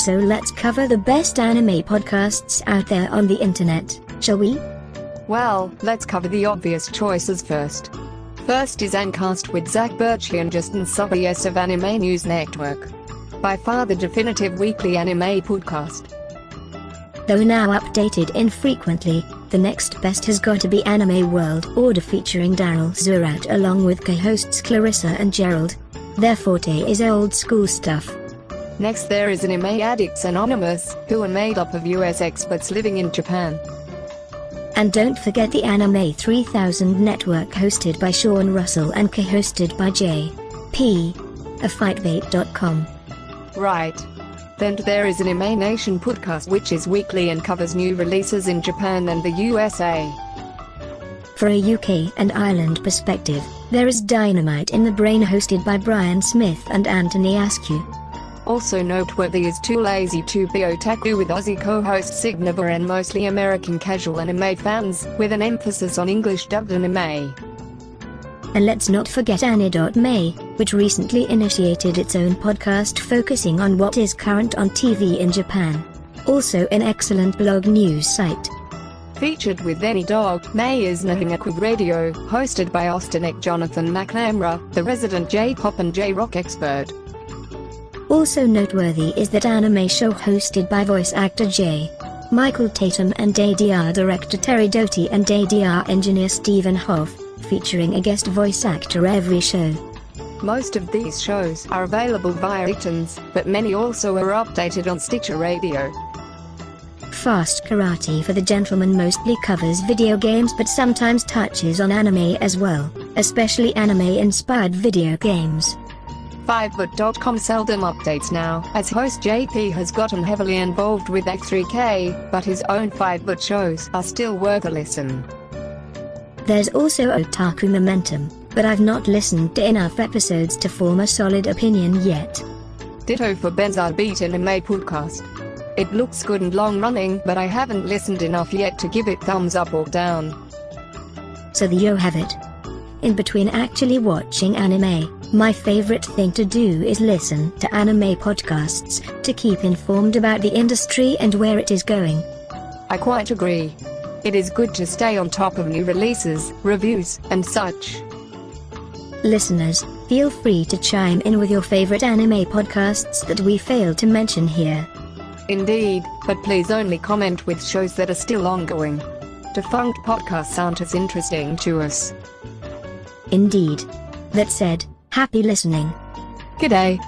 So let's cover the best anime podcasts out there on the internet, shall we? Well, let's cover the obvious choices first. First is Ancast with Zach Birchie and Justin Subies of Anime News Network. By far the definitive weekly anime podcast. Though now updated infrequently, the next best has got to be Anime World Order featuring Daryl Zurat along with co-hosts Clarissa and Gerald. Their forte is old school stuff. Next there is Anime Addicts Anonymous, who are made up of US experts living in Japan. And don't forget the Anime 3000 network hosted by Sean Russell and co-hosted by J.P. of Fightbait.com. Right. Then there is Anime Nation podcast, which is weekly and covers new releases in Japan and the USA. For a UK and Ireland perspective, there is Dynamite in the Brain hosted by Brian Smith and Anthony Askew. Also noteworthy is Too Lazy to Be Otaku with Aussie co-hosts Signivore and mostly American casual anime fans, with an emphasis on English dubbed anime. And let's not forget Annie.May, which recently initiated its own podcast focusing on what is current on TV in Japan. Also an excellent blog news site. Featured with Any Dog, May is Nahingaku Radio, hosted by Austinek Jonathan McNamara, the resident J-pop and J-rock expert. Also noteworthy is that anime show hosted by voice actor J. Michael Tatum and ADR director Terry Doty and ADR engineer Stephen Hoff, featuring a guest voice actor every show. Most of these shows are available via iTunes, but many also are updated on Stitcher Radio. Fast Karate for the Gentleman mostly covers video games but sometimes touches on anime as well, especially anime-inspired video games. Fivebot.com seldom updates now, as host JP has gotten heavily involved with X3K, but his own Fivebot shows are still worth a listen. There's also Otaku Momentum, but I've not listened to enough episodes to form a solid opinion yet. Ditto for Benzar Beat Anime podcast. It looks good and long running, but I haven't listened enough yet to give it thumbs up or down. So there you have it. In between actually watching anime, my favorite thing to do is listen to anime podcasts to keep informed about the industry and where it is going. I quite agree. It is good to stay on top of new releases, reviews, and such. Listeners, feel free to chime in with your favorite anime podcasts that we failed to mention here. Indeed, but please only comment with shows that are still ongoing. Defunct podcasts aren't as interesting to us. Indeed. That said, happy listening. G'day.